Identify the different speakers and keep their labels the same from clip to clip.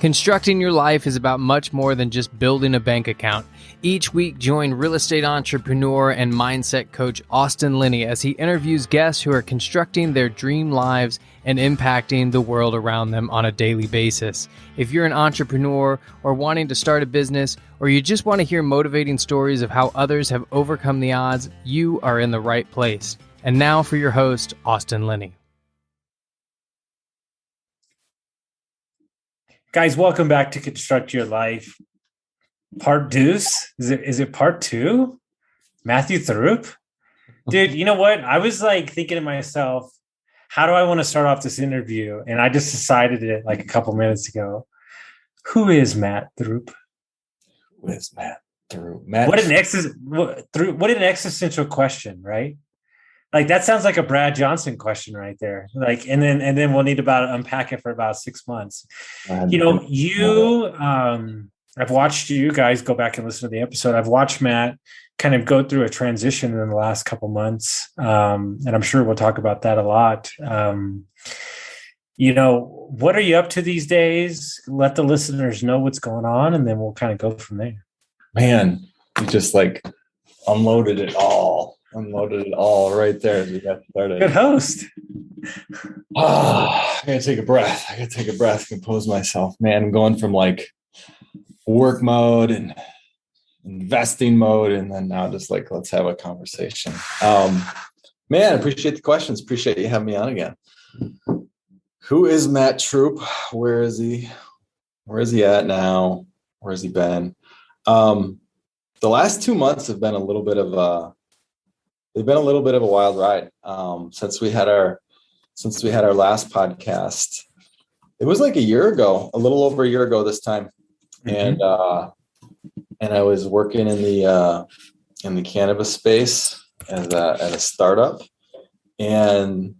Speaker 1: Constructing your life is about much more than just building a bank account. Each week, join real estate entrepreneur and mindset coach Austin Linney as he interviews guests who are constructing their dream lives and impacting the world around them on a daily basis. If you're an entrepreneur or wanting to start a business, or you just want to hear motivating stories of how others have overcome the odds, you are in the right place. And now for your host, Austin Linney.
Speaker 2: Guys, welcome back to Construct Your Life. Part deuce? Is it part two? Matthew Throop? Dude, you know what? I was thinking to myself, how do I want to start off this interview? And I just decided it a couple minutes ago. Who is Matt Throop?
Speaker 3: Who is Matt Throop?
Speaker 2: What an existential question, right? That sounds like a Brad Johnson question right there. And then we'll need to unpack it for about 6 months. I've watched you guys go back and listen to the episode. I've watched Matt kind of go through a transition in the last couple months. And I'm sure we'll talk about that a lot. What are you up to these days? Let the listeners know what's going on, and then we'll kind of go from there.
Speaker 3: Man, you just unloaded it all. Unloaded it all right there as we got started.
Speaker 2: Good host.
Speaker 3: I gotta take a breath, compose myself. Man, I'm going from work mode and investing mode, and then now just let's have a conversation. Man, I appreciate the questions. Appreciate you having me on again. Who is Matt Throop? Where is he? Where is he at now? Where has he been? The last 2 months have been a little bit of a wild ride. Since we had our last podcast. It was a year ago, a little over a year ago this time. Mm-hmm. And I was working in the cannabis space at a startup, and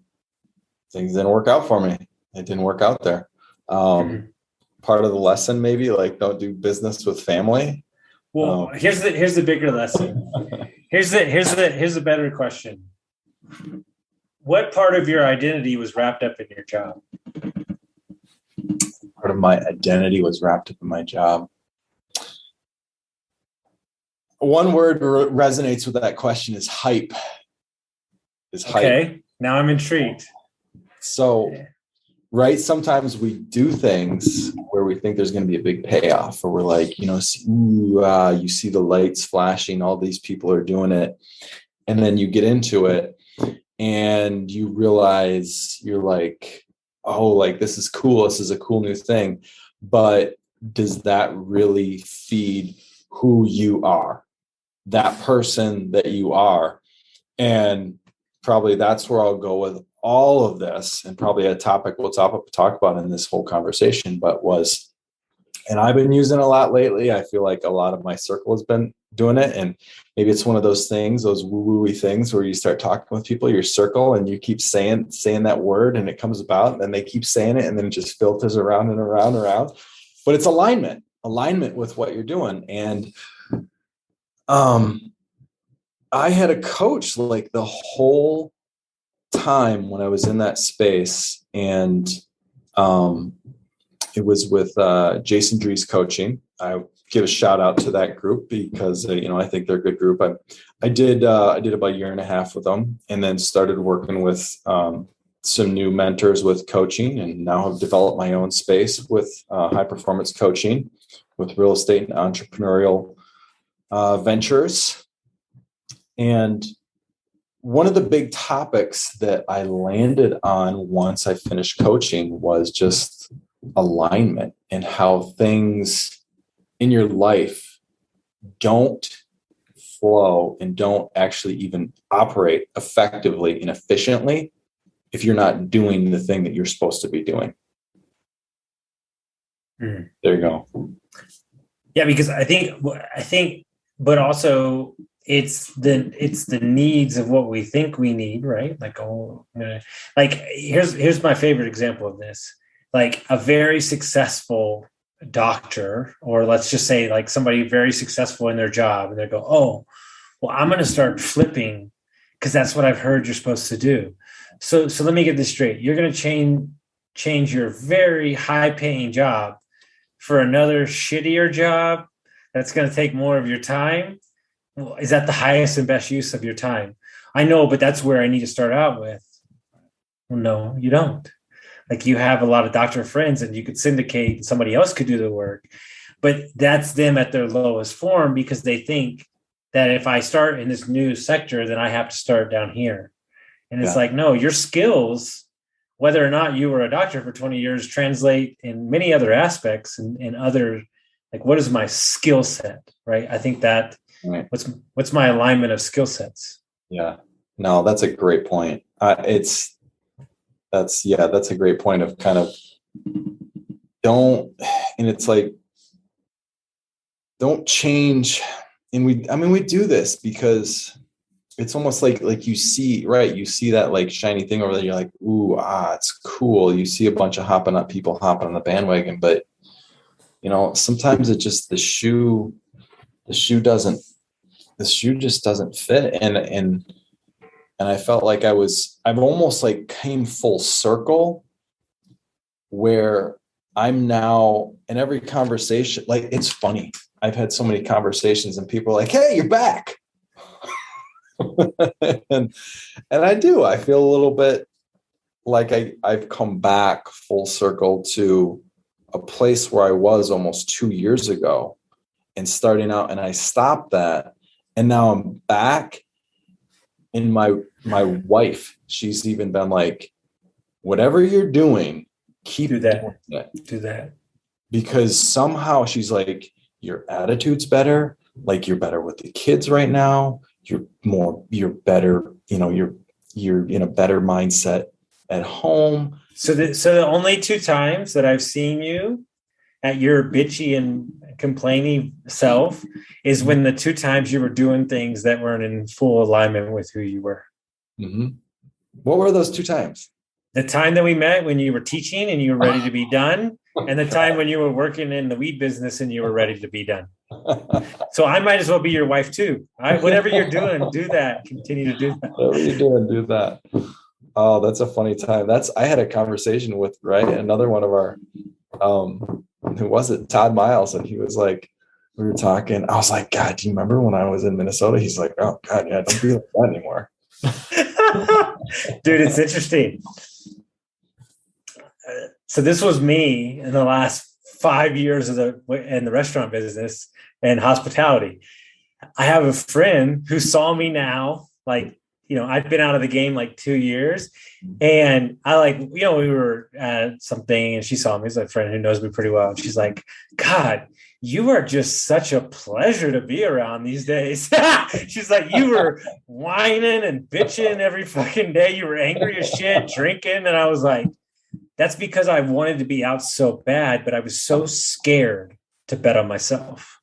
Speaker 3: things didn't work out for me. It didn't work out there. Part of the lesson, maybe don't do business with family.
Speaker 2: Well, here's the bigger lesson. Here's the better question. What part of your identity was wrapped up in your job?
Speaker 3: Part of my identity was wrapped up in my job. One word resonates with that question is hype.
Speaker 2: Okay, now I'm intrigued.
Speaker 3: So, right, sometimes we do things where we think there's going to be a big payoff, or we're you see the lights flashing, all these people are doing it. And then you get into it and you realize you're this is cool. This is a cool new thing. But does that really feed who you are, that person that you are? And probably that's where I'll go with all of this, and probably a topic we'll talk about in this whole conversation, and I've been using it a lot lately. I feel like a lot of my circle has been doing it, and maybe it's one of those things, those woo-woo-y things where you start talking with people, your circle, and you keep saying that word, and it comes about, and they keep saying it, and then it just filters around and around and around. But it's alignment with what you're doing. And I had a coach the whole time when I was in that space, and it was with Jason Drees Coaching. I give a shout out to that group because I think they're a good group. I did about a year and a half with them, and then started working with some new mentors with coaching, and now have developed my own space with high performance coaching with real estate and entrepreneurial ventures. And one of the big topics that I landed on once I finished coaching was just alignment, and how things in your life don't flow and don't actually even operate effectively and efficiently if you're not doing the thing that you're supposed to be doing. There you go.
Speaker 2: Yeah, because I think, but also it's the needs of what we think we need, right? Here's my favorite example of this. A very successful doctor, or let's just say somebody very successful in their job, and they go, oh, well, I'm going to start flipping because that's what I've heard you're supposed to do. So let me get this straight. You're going to change your very high paying job for another shittier job that's going to take more of your time, well, is that the highest and best use of your time? I know, but that's where I need to start out with. Well, no, you don't. Like, you have a lot of doctor friends and you could syndicate and somebody else could do the work, but that's them at their lowest form because they think that if I start in this new sector, then I have to start down here. And it's like, no, your skills, whether or not you were a doctor for 20 years, translate in many other aspects and other, like, what is my skill set? Right. I think that what's my alignment of skill sets?
Speaker 3: Yeah, no, that's a great point. That's a great point of kind of don't change. And we do this because it's almost like you see that like shiny thing over there. You're like, ooh, it's cool. You see a bunch of people hopping on the bandwagon, but sometimes it just, the shoe just doesn't fit. And I felt like I've almost like came full circle where I'm now in every conversation. Like, it's funny. I've had so many conversations and people are like, hey, you're back. and I feel a little bit like I've come back full circle to a place where I was almost 2 years ago and starting out, and I stopped that. And now I'm back. And my wife, she's even been like, whatever you're doing, keep doing that.
Speaker 2: Do that.
Speaker 3: Because somehow she's like, your attitude's better. Like, you're better with the kids right now. You're better, you're in a better mindset at home.
Speaker 2: So the only 2 times that I've seen you at your bitchy and complaining self is when the 2 times you were doing things that weren't in full alignment with who you were.
Speaker 3: Mm-hmm. What were those 2 times?
Speaker 2: The time that we met when you were teaching and you were ready to be done, and the time when you were working in the weed business and you were ready to be done. So I might as well be your wife too. Whatever you're doing, do that. Continue to do that.
Speaker 3: Whatever you're doing, do that. Oh, that's a funny time. I had a conversation with another one of our who was it? Todd Miles. And he was like, we were talking. I was like, God, do you remember when I was in Minnesota? He's like, oh God, yeah, don't be like that anymore.
Speaker 2: Dude, it's interesting. So this was me in the last 5 years in the restaurant business and hospitality. I have a friend who saw me now, like, I've been out of the game like 2 years, and we were at something and she saw me. It's a friend who knows me pretty well. And she's like, God, you are just such a pleasure to be around these days. She's like, you were whining and bitching every fucking day. You were angry as shit, drinking. And I was like, that's because I wanted to be out so bad, but I was so scared to bet on myself.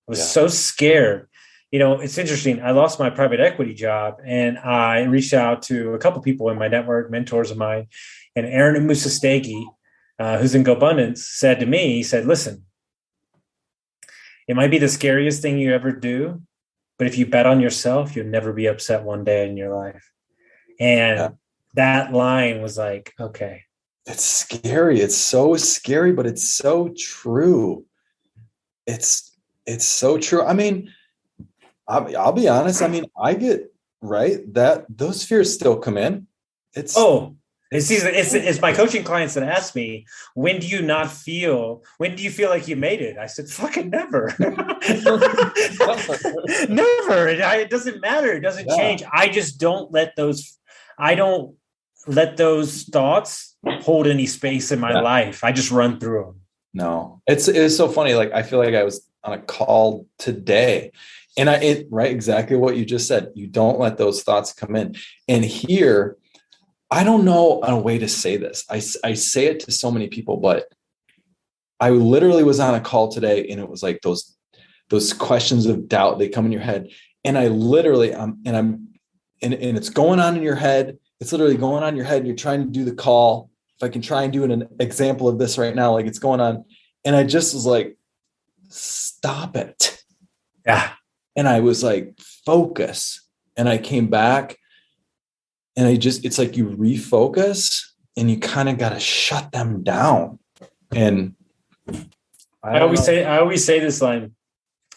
Speaker 2: I was so scared. It's interesting. I lost my private equity job, and I reached out to a couple people in my network, mentors of mine, and Aaron Musastegi, who's in GoBundance, said to me, he said, listen, it might be the scariest thing you ever do, but if you bet on yourself, you'll never be upset one day in your life. And that line was like, okay.
Speaker 3: It's scary. It's so scary, but it's so true. It's so true. I mean, I'll be honest. I mean, I get that those fears still come in. It's my coaching clients that ask me, when do you feel like you made it? I said, fucking never. Never. It doesn't matter. It doesn't change. I just don't let those thoughts hold any space in my life. I just run through them. No, it's so funny. Like, I feel like I was on a call today, and exactly what you just said. You don't let those thoughts come in. And here, I don't know a way to say this. I say it to so many people, but I literally was on a call today, and it was like those questions of doubt, they come in your head. And I literally, and it's going on in your head. It's literally going on in your head. And you're trying to do the call. If I can try and do an example of this right now, like, it's going on. And I just was like, stop it.
Speaker 2: Yeah.
Speaker 3: And I was like, focus. And I came back, and it's like you refocus, and you kind of got to shut them down. And
Speaker 2: I always say this line,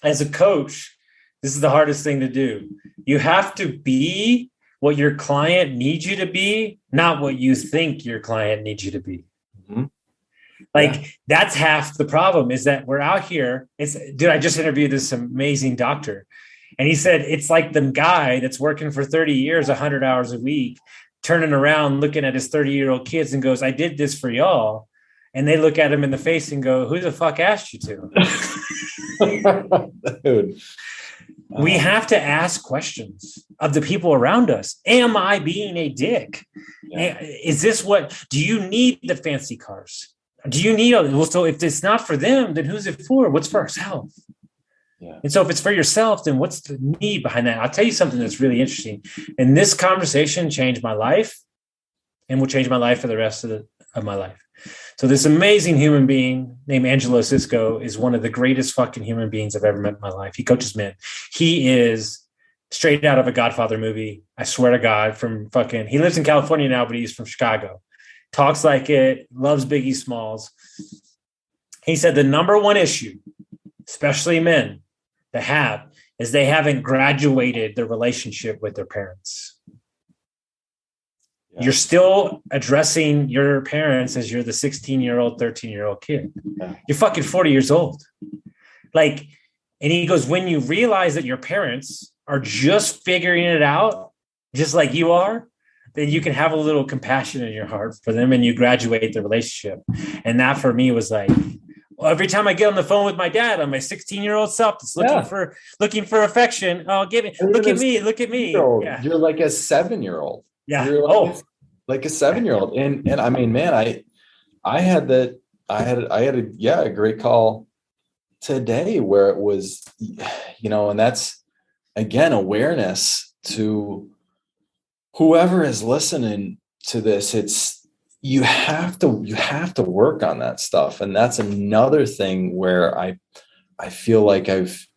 Speaker 2: as a coach, this is the hardest thing to do. You have to be what your client needs you to be, not what you think your client needs you to be.
Speaker 3: Mm-hmm.
Speaker 2: That's half the problem, is that we're out here. I just interviewed this amazing doctor, and he said it's like the guy that's working for 30 years, 100 hours a week, turning around, looking at his 30-year-old kids and goes, I did this for y'all. And they look at him in the face and go, who the fuck asked you to?
Speaker 3: Dude.
Speaker 2: We have to ask questions of the people around us. Am I being a dick? Yeah. Do you need the fancy cars? Do you need, so if it's not for them, then who's it for? What's for ourselves?
Speaker 3: Yeah.
Speaker 2: And so if it's for yourself, then what's the need behind that? I'll tell you something that's really interesting. And this conversation changed my life and will change my life for the rest of my life. So this amazing human being named Angelo Cisco is one of the greatest fucking human beings I've ever met in my life. He coaches men. He is straight out of a Godfather movie. I swear to God, he lives in California now, but he's from Chicago. Talks like it, loves Biggie Smalls. He said the number one issue, especially men that have, is they haven't graduated their relationship with their parents. Yeah. You're still addressing your parents as you're the 16-year-old, 13-year-old kid. Yeah. You're fucking 40 years old. And he goes, when you realize that your parents are just figuring it out, just like you are, then you can have a little compassion in your heart for them and you graduate the relationship. And that for me was like, well, every time I get on the phone with my dad, I'm my 16-year-old self that's looking for affection. Oh, look at me. Yeah.
Speaker 3: You're like a 7-year-old.
Speaker 2: Yeah.
Speaker 3: You're like a 7-year-old. And I mean, man, I had a great call today where it was, and that's again, awareness to whoever is listening to this. You have to work on that stuff. And that's another thing where I feel like I've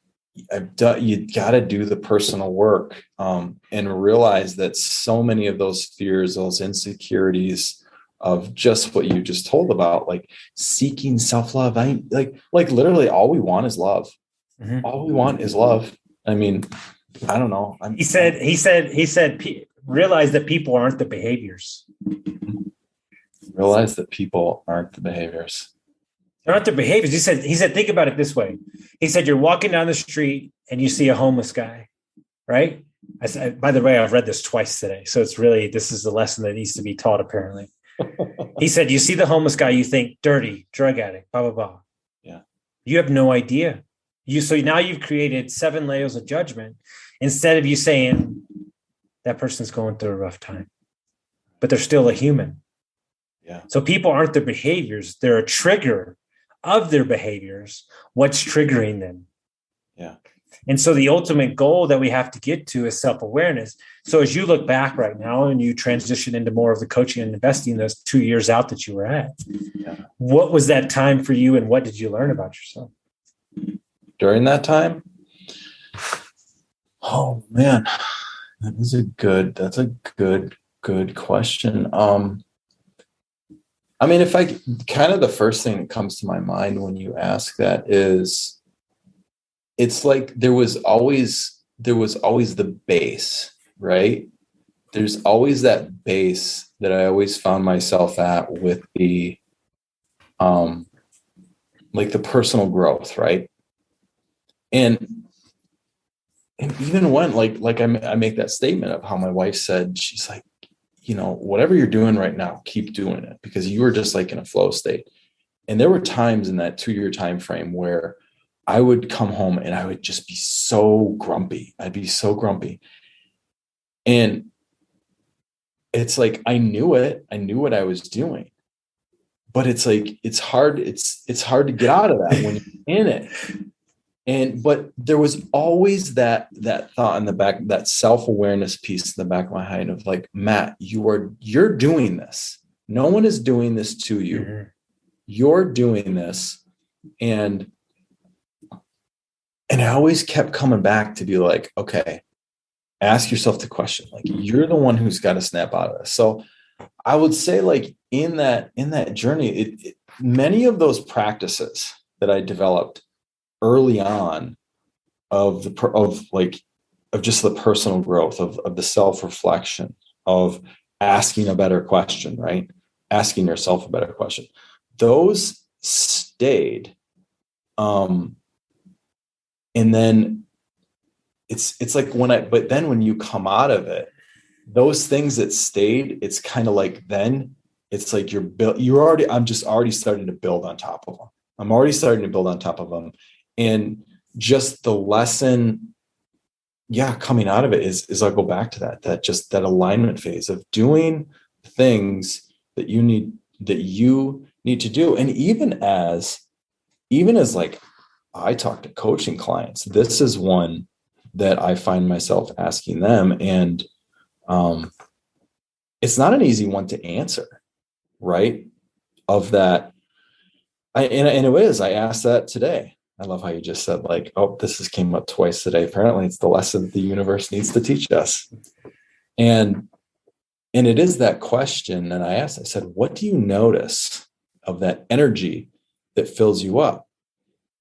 Speaker 3: done, you got to do the personal work and realize that so many of those fears, those insecurities of just what you just told about, like seeking self-love, like literally all we want is love. Mm-hmm. All we want is love. I mean, I don't know.
Speaker 2: He said, realize that people aren't the behaviors.
Speaker 3: Realize that people aren't the behaviors.
Speaker 2: They're not their behaviors. He said, think about it this way. He said, you're walking down the street and you see a homeless guy, right? By the way, I've read this twice today. So this is the lesson that needs to be taught, apparently. He said, you see the homeless guy, you think dirty, drug addict, blah, blah, blah.
Speaker 3: Yeah.
Speaker 2: You have no idea. So now you've created 7 layers of judgment instead of you saying that person's going through a rough time, but they're still a human.
Speaker 3: Yeah.
Speaker 2: So people aren't their behaviors. They're a trigger of their behaviors. What's triggering them?
Speaker 3: Yeah.
Speaker 2: And so the ultimate goal that we have to get to is self-awareness. So as you look back right now and you transition into more of the coaching and investing those 2 years out that you were at, what was that time for you and what did you learn about yourself?
Speaker 3: During that time? Oh man, that's a good question. I mean, if I kind of the first thing that comes to my mind when you ask that is, it's like there was always the base, right? There's always that base that I always found myself at with the, like the personal growth, right? And even when like I make that statement of how my wife said, she's like, whatever you're doing right now, keep doing it, because you were just like in a flow state. And there were times in that 2-year time frame where I would come home and I would just be so grumpy. I'd be so grumpy. And it's like, I knew it. I knew what I was doing, but it's like, it's hard. It's hard to get out of that when you're in it. But there was always that thought in the back, that self-awareness piece in the back of my mind of like, Matt, you're doing this. No one is doing this to you. Mm-hmm. You're doing this. And I always kept coming back to be like, okay, ask yourself the question, like, you're the one who's got to snap out of this. So I would say, like, in that journey, many of those practices that I developed early on of just the personal growth of the self-reflection of asking a better question, right? Asking yourself a better question. Those stayed. And then it's like but then when you come out of it, those things that stayed, it's kind of like, then it's like I'm just already starting to build on top of them. I'm already starting to build on top of them. And just the lesson, coming out of it is I'll go back to that alignment phase of doing things that you need to do. And even as like I talk to coaching clients, this is one that I find myself asking them. And it's not an easy one to answer, right? Of that. And it is. I asked that today. I love how you just said, like, oh, this has came up twice today. Apparently it's the lesson the universe needs to teach us. And it is that question. And I said, what do you notice of that energy that fills you up?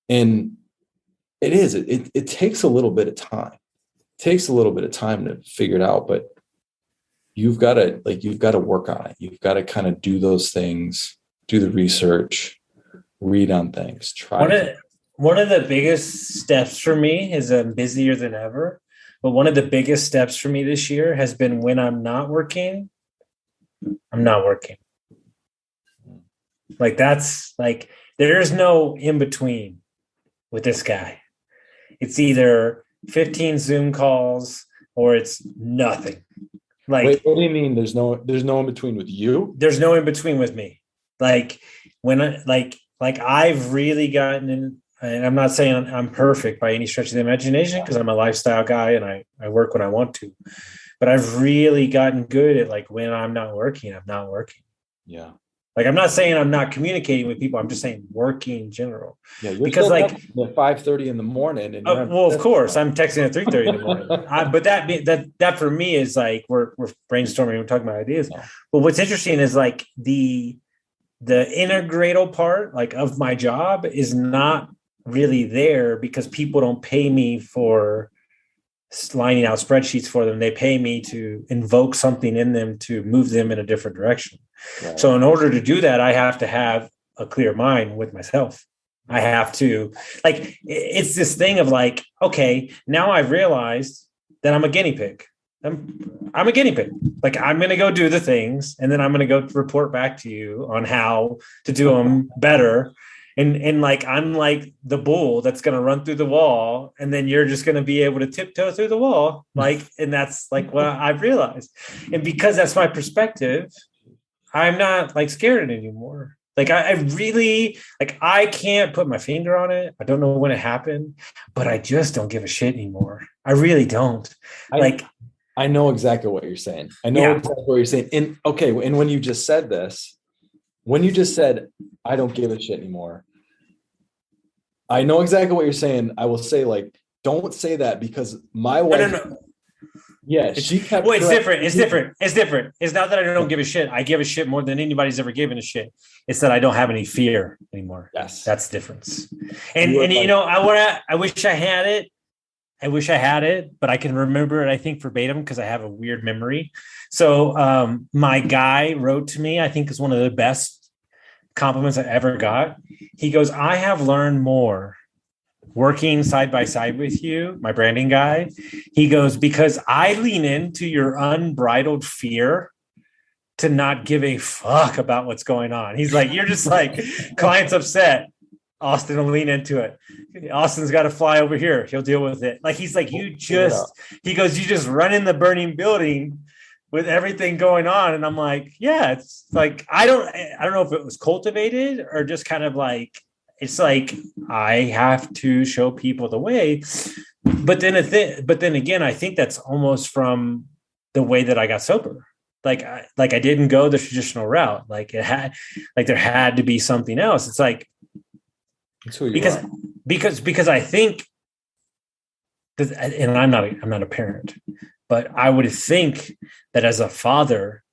Speaker 3: And it takes a little bit of time. It takes a little bit of time to figure it out, but you've got to work on it. You've got to kind of do those things, do the research, read on things,
Speaker 2: One of the biggest steps for me is I'm busier than ever. But one of the biggest steps for me this year has been when I'm not working, I'm not working. Like that's like, there's no in between with this guy. It's either 15 Zoom calls or it's nothing. Like,
Speaker 3: wait, what do you mean? There's no in between with you?
Speaker 2: There's no in between with me. Like when I've really gotten in, and I'm not saying I'm perfect by any stretch of the imagination, because I'm a lifestyle guy and I work when I want to, but I've really gotten good at like, when I'm not working, I'm not working.
Speaker 3: Yeah.
Speaker 2: Like, I'm not saying I'm not communicating with people. I'm just saying working in general.
Speaker 3: Yeah. You're
Speaker 2: because like
Speaker 3: at 5:30 in the morning. And
Speaker 2: well, of course I'm texting at 3:30 in the morning. But that for me is like, we're brainstorming. We're talking about ideas.
Speaker 3: Yeah.
Speaker 2: But what's interesting is like the integral part, like, of my job is not really there, because people don't pay me for lining out spreadsheets for them. They pay me to invoke something in them to move them in a different direction. Right. So in order to do that, I have to have a clear mind with myself. I have to, like, it's this thing of like, okay, now I've realized that I'm a guinea pig. I'm a guinea pig. Like, I'm going to go do the things, and then I'm going to go report back to you on how to do them better. And like, I'm like the bull that's going to run through the wall, and then you're just going to be able to tiptoe through the wall. Like, and that's like what I've realized. And because that's my perspective, I'm not like scared anymore. Like, I really, like, I can't put my finger on it. I don't know when it happened, but I just don't give a shit anymore. I really don't.
Speaker 3: I know exactly what you're saying. Exactly what you're saying. And okay. And when you just said this, I don't give a shit anymore, I know exactly what you're saying. I will say, like, don't say that, because my wife. No. Yeah, she kept.
Speaker 2: Well, it's different. It's not that I don't give a shit. I give a shit more than anybody's ever given a shit. It's that I don't have any fear anymore.
Speaker 3: Yes,
Speaker 2: that's the difference. And you know, I wish I had it. I wish I had it, but I can remember it, I think, verbatim, because I have a weird memory. So my guy wrote to me, I think is one of the best compliments I ever got. He goes, I have learned more working side by side with you, my branding guy. He goes, because I lean into your unbridled fear to not give a fuck about what's going on. He's like, you're just like, client's upset, Austin will lean into it. Austin's got to fly over here, he'll deal with it. Like, he's like, he goes, you just run in the burning building with everything going on. And I'm like, yeah, it's like, I don't know if it was cultivated or just kind of like, it's like, I have to show people the way. But then again, I think that's almost from the way that I got sober. Like I didn't go the traditional route. Like, there had to be something else. It's like, because I think that, and I'm not a parent, but I would think that as a father,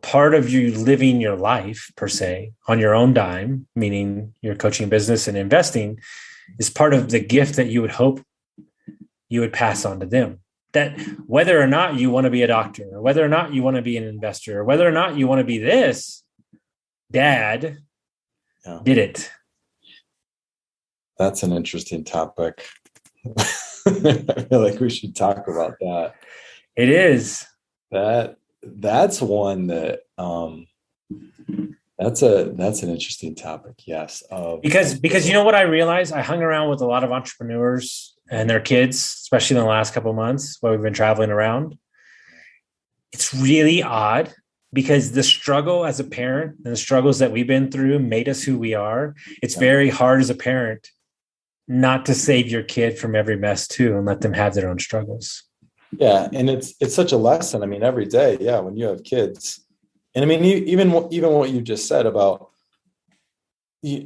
Speaker 2: part of you living your life per se on your own dime, meaning your coaching business and investing, is part of the gift that you would hope you would pass on to them. That whether or not you want to be a doctor, or whether or not you want to be an investor, or whether or not you want to be this, Dad did it.
Speaker 3: That's an interesting topic. I feel like we should talk about that.
Speaker 2: It is.
Speaker 3: That's one that that's an interesting topic. Yes.
Speaker 2: Because you know what I realized? I hung around with a lot of entrepreneurs and their kids, especially in the last couple of months while we've been traveling around. It's really odd because the struggle as a parent and the struggles that we've been through made us who we are. It's very hard as a parent not to save your kid from every mess too and let them have their own struggles.
Speaker 3: Yeah. And it's such a lesson. I mean, every day, when you have kids, and I mean, even what you just said about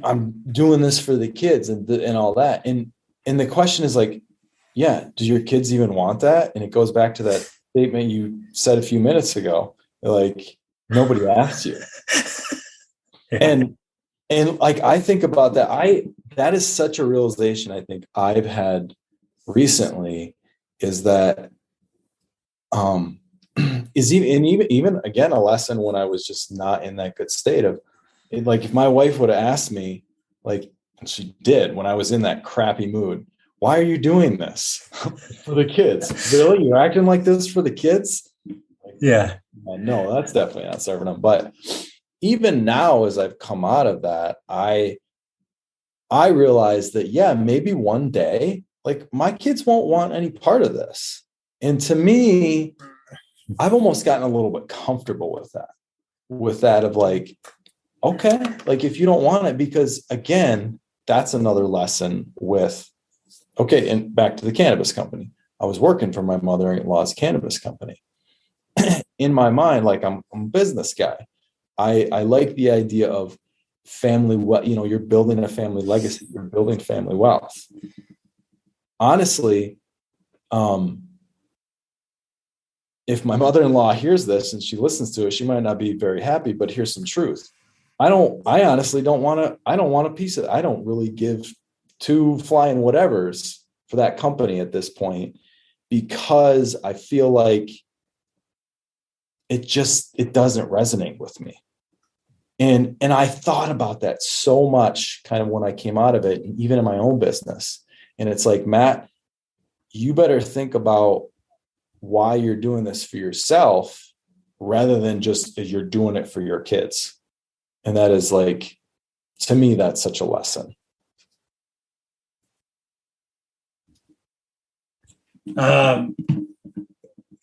Speaker 3: I'm doing this for the kids and all that. And the question is like, do your kids even want that? And it goes back to that statement you said a few minutes ago, like nobody asked you. And like, I think about that. That is such a realization I think I've had recently is that, is even again, a lesson when I was just not in that good state of it. Like if my wife would have asked me, like, and she did when I was in that crappy mood, why are you doing this for the kids? Really? You're acting like this for the kids? Like, no, that's definitely not serving them. But even now, as I've come out of that, I realized that, maybe one day, like my kids won't want any part of this. And to me, I've almost gotten a little bit comfortable with that of like, okay, like if you don't want it, because again, that's another lesson with, okay. And back to the cannabis company, I was working for my mother-in-law's cannabis company. In my mind, like I'm a business guy. I like the idea of family, you're building a family legacy, you're building family wealth. Honestly, if my mother-in-law hears this and she listens to it, she might not be very happy, but here's some truth. I honestly don't want a piece of it. I don't really give two flying whatevers for that company at this point, because I feel like it doesn't resonate with me. And I thought about that so much kind of when I came out of it, and even in my own business. And it's like, Matt, you better think about why you're doing this for yourself rather than just as you're doing it for your kids. And that is like, to me, that's such a lesson.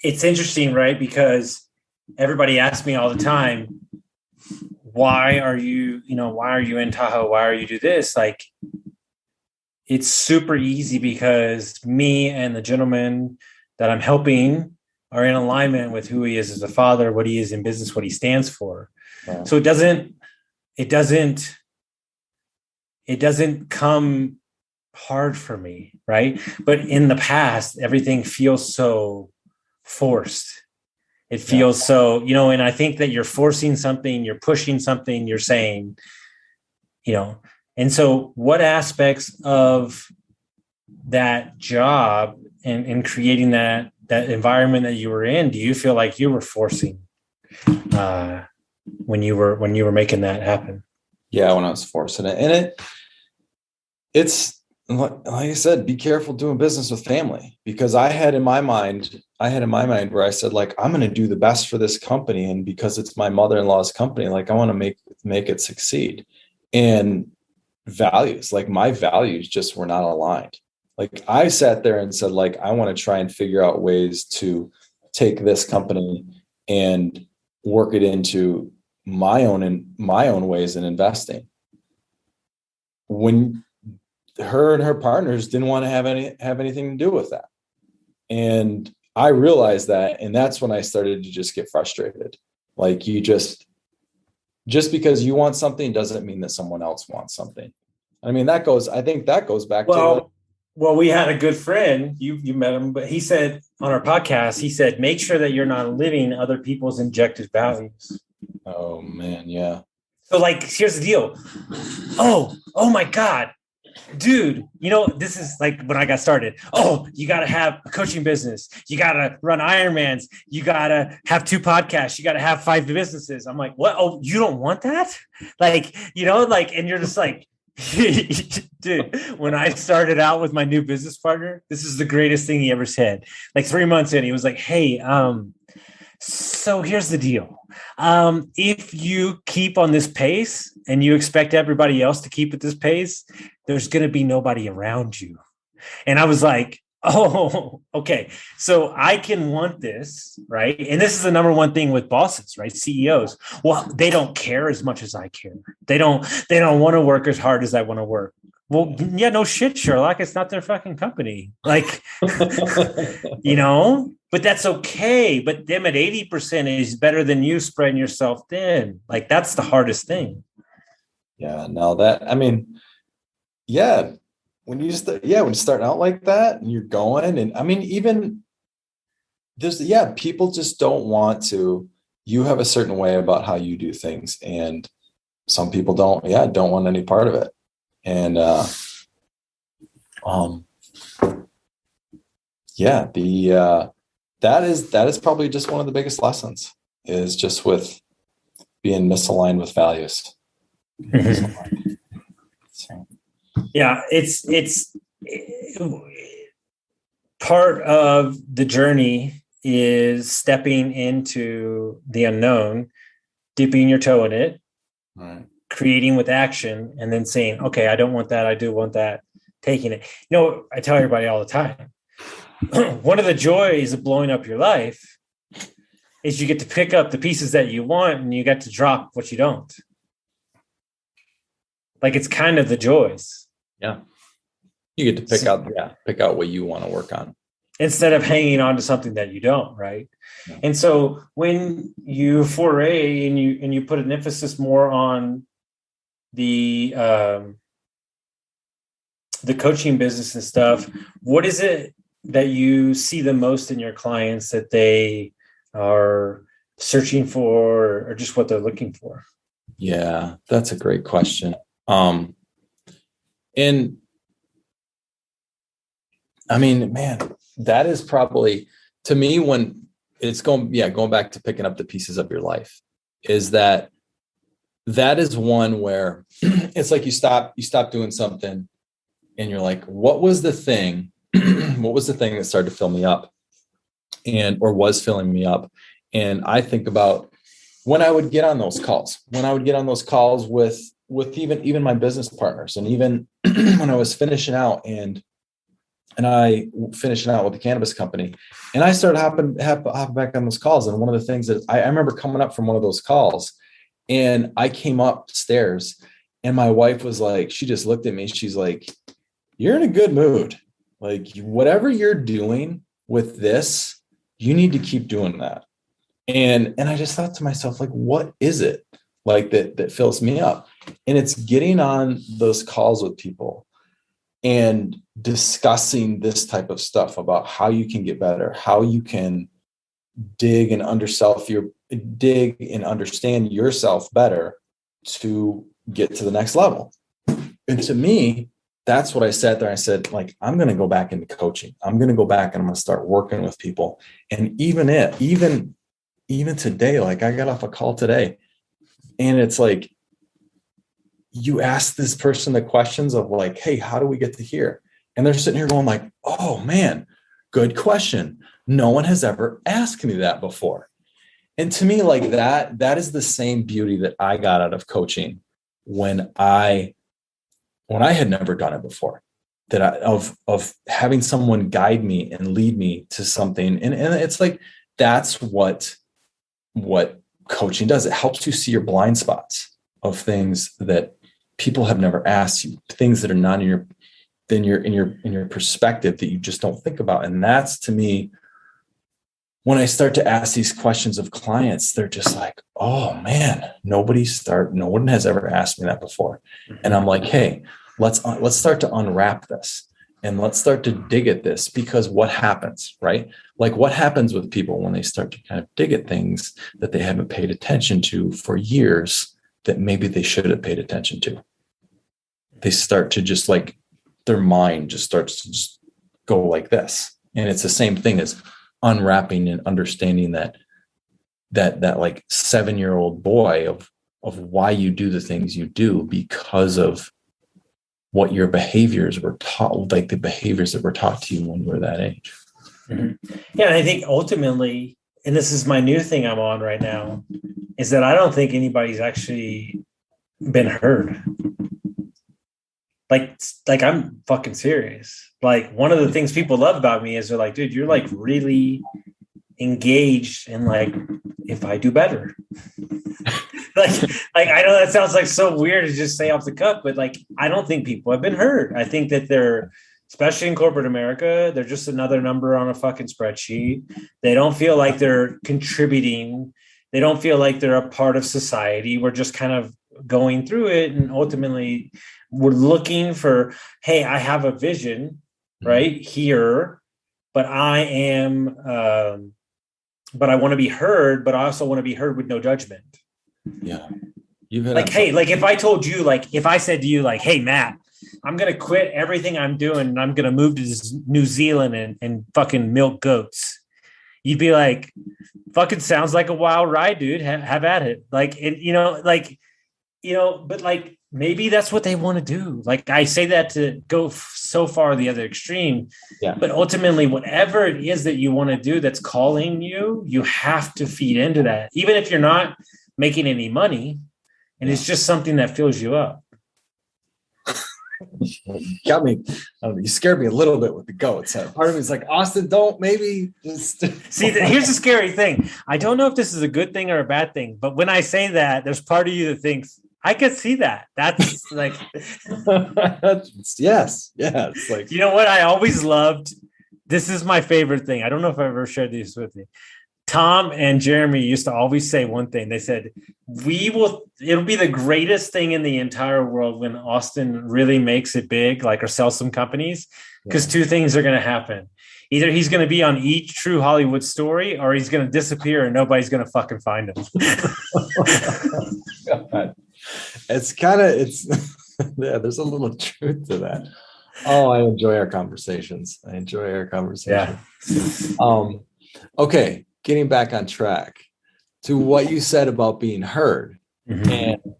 Speaker 2: It's interesting, right? Because everybody asks me all the time, why are you in Tahoe? Why are you do this? Like, it's super easy because me and the gentleman that I'm helping are in alignment with who he is as a father, what he is in business, what he stands for. Wow. So it doesn't come hard for me, right? But in the past, everything feels so forced. It feels so, and I think that you're forcing something, you're pushing something, you're saying, and so what aspects of that job and creating that environment that you were in, do you feel like you were forcing when you were making that happen?
Speaker 3: Yeah, when I was forcing it. And it's like I said, be careful doing business with family, because I had in my mind where I said, like, I'm going to do the best for this company. And because it's my mother-in-law's company, like I want to make it succeed. And values, like my values just were not aligned. Like I sat there and said, like, I want to try and figure out ways to take this company and work it into my own ways in investing. When her and her partners didn't want to have anything to do with that. And I realized that, and that's when I started to just get frustrated. Like, you just because you want something doesn't mean that someone else wants something. I mean, I think that goes back to
Speaker 2: Well, we had a good friend. You met him, but he said on our podcast, he said, make sure that you're not living other people's injected values.
Speaker 3: Oh man, yeah.
Speaker 2: So like, here's the deal. Oh my God. Dude, this is like when I got started. Oh, you got to have a coaching business. You got to run Ironmans. You got to have 2 podcasts. You got to have 5 businesses. I'm like, what? Oh, you don't want that? Like, and you're just like, dude, when I started out with my new business partner, this is the greatest thing he ever said. Like 3 months in, he was like, hey, so here's the deal. If you keep on this pace and you expect everybody else to keep at this pace, there's going to be nobody around you. And I was like, oh, okay. So I can want this, right? And this is the number one thing with bosses, right? CEOs. Well, they don't care as much as I care. They don't want to work as hard as I want to work. Well, yeah, no shit, Sherlock. It's not their fucking company. Like, but that's okay. But them at 80% is better than you spreading yourself thin. Like, that's the hardest thing.
Speaker 3: Yeah, no, yeah. When you start out like that and you're going, and I mean, even people just don't want to. You have a certain way about how you do things, and some people don't want any part of it. And that is probably just one of the biggest lessons, is just with being misaligned with values.
Speaker 2: Yeah, it's part of the journey is stepping into the unknown, dipping your toe in it,
Speaker 3: right,
Speaker 2: creating with action, and then saying, okay, I don't want that. I do want that. Taking it. I tell everybody all the time, one of the joys of blowing up your life is you get to pick up the pieces that you want and you get to drop what you don't. Like, it's kind of the joys.
Speaker 3: Yeah. You get to pick out what you want to work on,
Speaker 2: instead of hanging on to something that you don't, right? Yeah. And so when you foray and you put an emphasis more on the coaching business and stuff, what is it that you see the most in your clients that they are searching for, or just what they're looking for?
Speaker 3: Yeah, that's a great question. And I mean, man, that is probably, to me, when it's going back to picking up the pieces of your life, is that is one where it's like you stop doing something and you're like, what was the thing that started to fill me up or was filling me up? And I think about when I would get on those calls, with even my business partners, and even when I was finishing out and I finishing out with the cannabis company, and I started hopping back on those calls. And one of the things that I remember coming up from one of those calls, and I came upstairs and my wife was like, she just looked at me. She's like, you're in a good mood. Like, whatever you're doing with this, you need to keep doing that. And I just thought to myself, like, what is it like that fills me up? And it's getting on those calls with people and discussing this type of stuff about how you can get better, how you can dig and understand yourself better to get to the next level. And to me, that's what I sat there. I said, like, I'm going to go back into coaching. I'm going to go back and I'm going to start working with people. And even today, like, I got off a call today, and it's like, you ask this person the questions of like, hey, how do we get to here? And they're sitting here going like, oh man, good question. No one has ever asked me that before. And to me, like, that is the same beauty that I got out of coaching when I had never done it before, of having someone guide me and lead me to something. And it's like, that's what coaching does. It helps you see your blind spots of things that people have never asked you, things that are not in your perspective that you just don't think about. And that's, to me, when I start to ask these questions of clients, they're just like, oh man, no one has ever asked me that before. And I'm like, hey, let's start to unwrap this. and let's start to dig at this, because what happens, right? Like what happens with people when they start to kind of dig at things that they haven't paid attention to for years that maybe they should have paid attention to? They start to just like, their mind just starts to just go like this. And it's the same thing as unwrapping and understanding that like 7-year-old boy of why you do the things you do, because of what your behaviors were taught, like the behaviors that were taught to you when you were that age.
Speaker 2: Mm-hmm. Yeah. And I think ultimately, and this is my new thing I'm on right now, is that I don't think anybody's actually been heard. Like I'm fucking serious. Like one of the things people love about me is they're like, dude, you're like really engaged in like, if I do better. like I know that sounds like so weird to just say off the cuff, but like I don't think people have been heard. I think that they're, especially in corporate America, they're just another number on a fucking spreadsheet. They don't feel like they're contributing. They don't feel like they're a part of society. We're just kind of going through it, and ultimately we're looking for, hey, I have a vision right here, but I am but I want to be heard, but I also want to be heard with no judgment.
Speaker 3: Yeah.
Speaker 2: Like, hey, like if I told you, like if I said to you, like, hey, Matt, I'm going to quit everything I'm doing and I'm going to move to New Zealand and fucking milk goats, you'd be like, fucking sounds like a wild ride, dude. Have at it. Like, but like, maybe that's what they want to do. Like I say that to go so far the other extreme, but ultimately whatever it is that you want to do that's calling you, you have to feed into that, even if you're not making any money, and it's just something that fills you up.
Speaker 3: Got me. You scared me a little bit with the goats. Part of me is like, Austin, don't maybe just
Speaker 2: see. Here's the scary thing. I don't know if this is a good thing or a bad thing, but when I say that, there's part of you that thinks, I could see that. That's like,
Speaker 3: yes. It's like,
Speaker 2: you know what? I always loved. This is my favorite thing. I don't know if I ever shared this with you. Tom and Jeremy used to always say one thing. They said, it'll be the greatest thing in the entire world when Austin really makes it big, like, or sells some companies, because two things are going to happen. Either he's going to be on Each True Hollywood Story, or he's going to disappear and nobody's going to fucking find him.
Speaker 3: God. It's yeah, there's a little truth to that. Oh, I enjoy our conversations. Yeah. Okay. Getting back on track to what you said about being heard. Mm-hmm.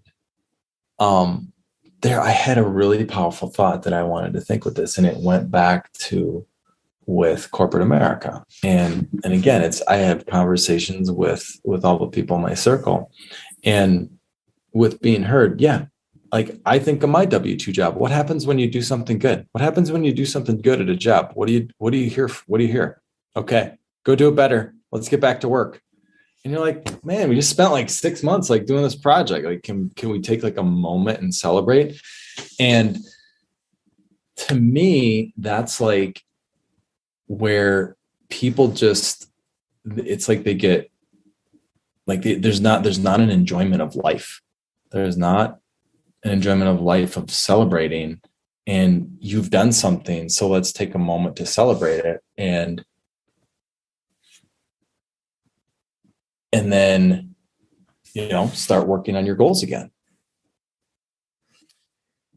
Speaker 3: And there I had a really powerful thought that I wanted to think with this, and it went back to with corporate America. And again, I have conversations with all the people in my circle, and with being heard. Yeah. Like I think of my W-2 job. What happens when you do something good? What happens when you do something good at a job? What do you hear? Okay, go do it better. Let's get back to work. And you're like, man, we just spent like 6 months like doing this project. Like, can we take like a moment and celebrate? And to me, that's like where people just, it's like they get like, there's not an enjoyment of life. There's not an enjoyment of life of celebrating, and you've done something. So let's take a moment to celebrate it. And then, start working on your goals again.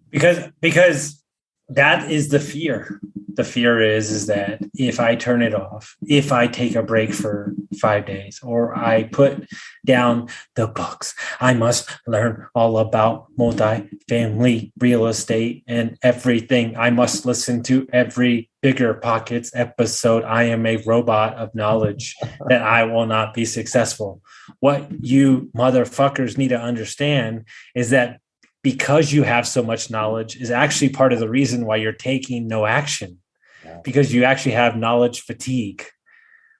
Speaker 2: Because that is the fear. The fear is that if I turn it off, if I take a break for 5 days, or I put down the books, I must learn all about multi-family real estate and everything. I must listen to every Bigger Pockets episode. I am a robot of knowledge, that I will not be successful. What you motherfuckers need to understand is that because you have so much knowledge is actually part of the reason why you're taking no action, because you actually have knowledge fatigue.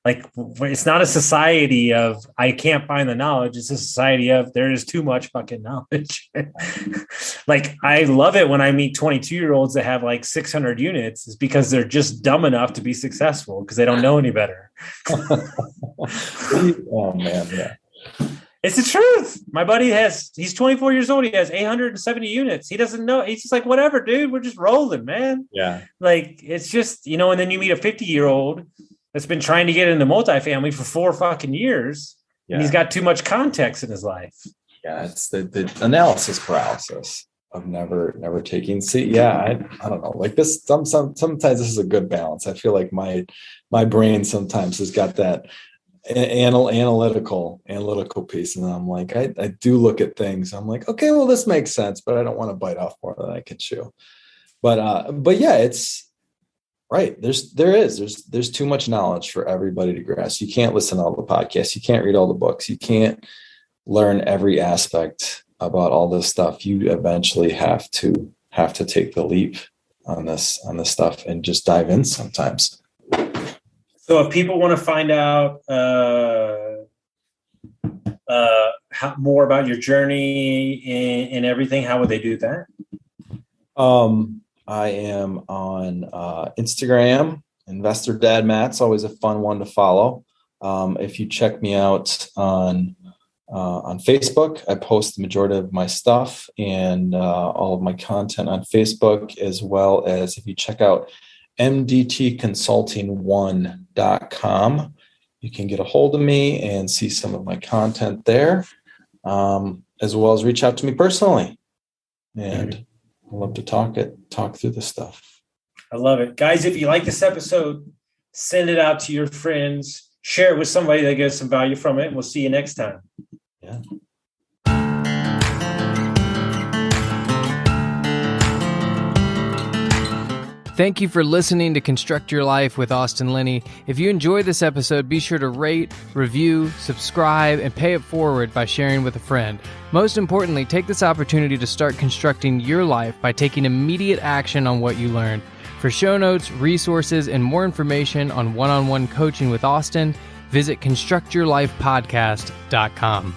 Speaker 2: Like, it's not a society of I can't find the knowledge. It's a society of there is too much fucking knowledge. Like, I love it when I meet 22-year-olds that have like 600 units, is because they're just dumb enough to be successful because they don't know any better.
Speaker 3: Oh man. Yeah.
Speaker 2: It's the truth. My buddy he's 24 years old. He has 870 units. He doesn't know. He's just like, whatever, dude. We're just rolling, man.
Speaker 3: Yeah.
Speaker 2: Like, it's just, and then you meet a 50-year-old that's been trying to get into multifamily for 4 fucking years. Yeah. And he's got too much context in his life.
Speaker 3: Yeah. It's the analysis paralysis of never taking. See, yeah, I don't know. Like this, sometimes this is a good balance. I feel like my brain sometimes has got that analytical piece, and I'm like, I do look at things. I'm like, okay, well, this makes sense, but I don't want to bite off more than I can chew. But yeah, it's right. There's too much knowledge for everybody to grasp. You can't listen to all the podcasts. You can't read all the books. You can't learn every aspect about all this stuff. You eventually have to take the leap on this stuff and just dive in sometimes.
Speaker 2: So if people want to find out more about your journey and everything, how would they do that?
Speaker 3: I am on Instagram. Investor Dad Matt's always a fun one to follow. If you check me out on Facebook, I post the majority of my stuff and all of my content on Facebook, as well as if you check out mdtconsulting1.com, you can get a hold of me and see some of my content there, as well as reach out to me personally. And I'd love to talk through this stuff.
Speaker 2: I love it. Guys, if you like this episode, send it out to your friends, share it with somebody that gets some value from it, and we'll see you next time.
Speaker 3: Yeah.
Speaker 1: Thank you for listening to Construct Your Life with Austin Linney. If you enjoyed this episode, be sure to rate, review, subscribe, and pay it forward by sharing with a friend. Most importantly, take this opportunity to start constructing your life by taking immediate action on what you learned. For show notes, resources, and more information on one-on-one coaching with Austin, visit constructyourlifepodcast.com.